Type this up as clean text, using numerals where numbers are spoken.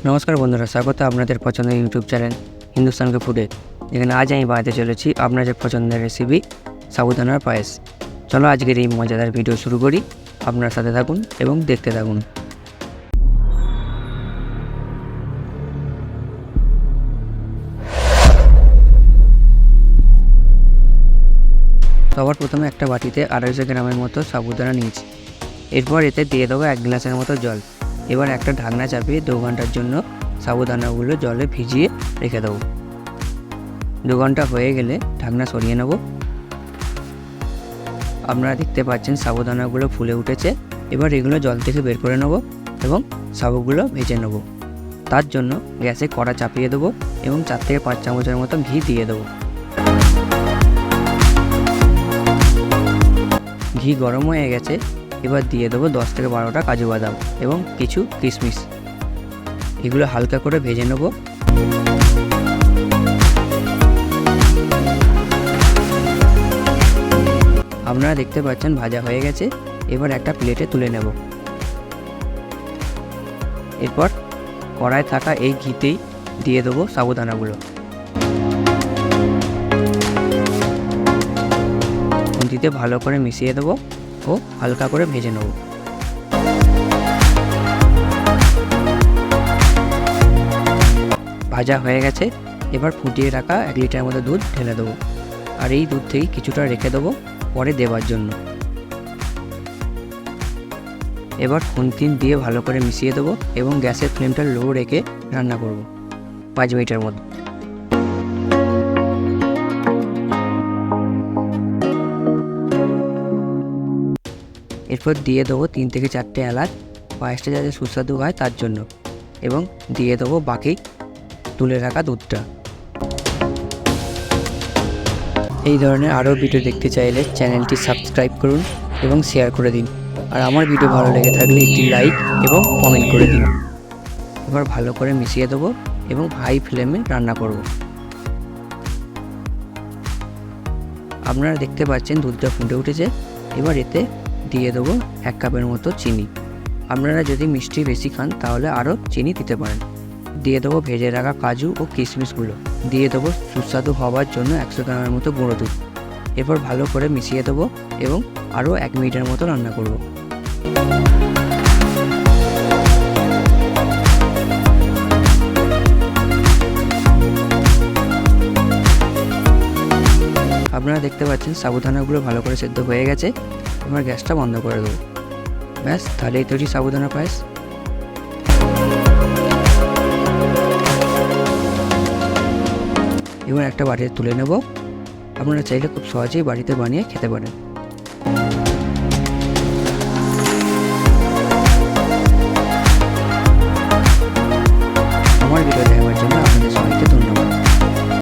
নমস্কার বন্ধুরা, স্বাগত আপনাদের পছন্দের ইউটিউব চ্যানেল হিন্দুস্তানকে ফুডে। যেখানে আজ আমি বানাতে চলেছি আপনাদের পছন্দের রেসিপি সাবুদানার পায়েস। চলো আজকের এই মজাদার ভিডিও শুরু করি। আপনার সাথে থাকুন এবং দেখতে থাকুন। সবার প্রথমে একটা বাটিতে 250 গ্রামের মতো সাবুদানা নিয়েছি। এরপর এতে দিয়ে দেবো 1 গ্লাসের মতো জল। এবার একটা ঢাকনা চাপিয়ে 2 ঘন্টার জন্য সাবুদানাগুলো জলে ভিজিয়ে রেখে দেবো। 2 ঘন্টা হয়ে গেলে ঢাকনা সরিয়ে নেব। আপনারা দেখতে পাচ্ছেন সাবুদানাগুলো ফুলে উঠেছে। এবার এগুলো জল থেকে বের করে নেব এবং সাবুগুলো ভেজে নেব। তার জন্য গ্যাসে কড়া চাপিয়ে দেবো এবং 4 থেকে 5 চামচের মতো ঘি দিয়ে দেবো। ঘি গরম হয়ে গেছে। এবার দিয়ে দেবো 10 থেকে 12টা কাজু বাদাম এবং কিছু কিশমিশ। এগুলো হালকা করে ভেজে নেব। আপনারা দেখতে পাচ্ছেন ভাজা হয়ে গেছে। এবার একটা প্লেটে তুলে নেব। এরপর কড়ায় থাকা এই ঘিতেই দিয়ে দেবো সাবুদানাগুলো। খুন্তিতে ভালো করে মিশিয়ে দেবো ও হালকা করে ভেজে নেব। ভাজা হয়ে গেছে। এবার ফুটিয়ে রাখা 1 লিটার মতো দুধ ঢেলে দেবো। আর এই দুধ থেকে কিছুটা রেখে দেবো পরে দেওয়ার জন্য। এবার খুন্তি দিয়ে ভালো করে মিশিয়ে দেবো এবং গ্যাসের ফ্লেমটা লো রেখে রান্না করব 5 মিনিটের মতো। এরপর দিয়ে দেবো 3 থেকে 4টে এলাচ, পায়েসটা যাতে সুস্বাদু হয় তার জন্য, এবং দিয়ে দেবো বাকি তুলে রাখা দুধটা। এই ধরনের আরও ভিডিও দেখতে চাইলে চ্যানেলটি সাবস্ক্রাইব করুন এবং শেয়ার করে দিন। আর আমার ভিডিও ভালো লেগে থাকলে একটি লাইক এবং কমেন্ট করে দিন। এবার ভালো করে মিশিয়ে দেবো এবং হাই ফ্লেমে রান্না করব। আপনারা দেখতে পাচ্ছেন দুধটা ফুটে উঠেছে। এবার এতে দিয়ে দেবো 1 কাপের মতো চিনি। আপনারা যদি মিষ্টি বেশি খান তাহলে আরও চিনি দিতে পারেন। দিয়ে দেবো ভেজে রাখা কাজু ও কিশমিশগুলো। দিয়ে দেবো সুস্বাদু হওয়ার জন্য 100 গ্রামের মতো গুঁড়ো দুধ। এরপর ভালো করে মিশিয়ে দেবো এবং আরও 1 মিনিটের মতো রান্না করব। আপনারা দেখতে পাচ্ছেন সাবুদানাগুলো ভালো করে সেদ্ধ হয়ে গেছে। এবার গ্যাসটা বন্ধ করে দেবো। ব্যাস, তাহলেই তৈরি সাবুদানা পায়েস। এবার একটা বাটিতে তুলে নেব। আপনারা চাইলে খুব সহজেই বাড়িতে বানিয়ে খেতে পারেন।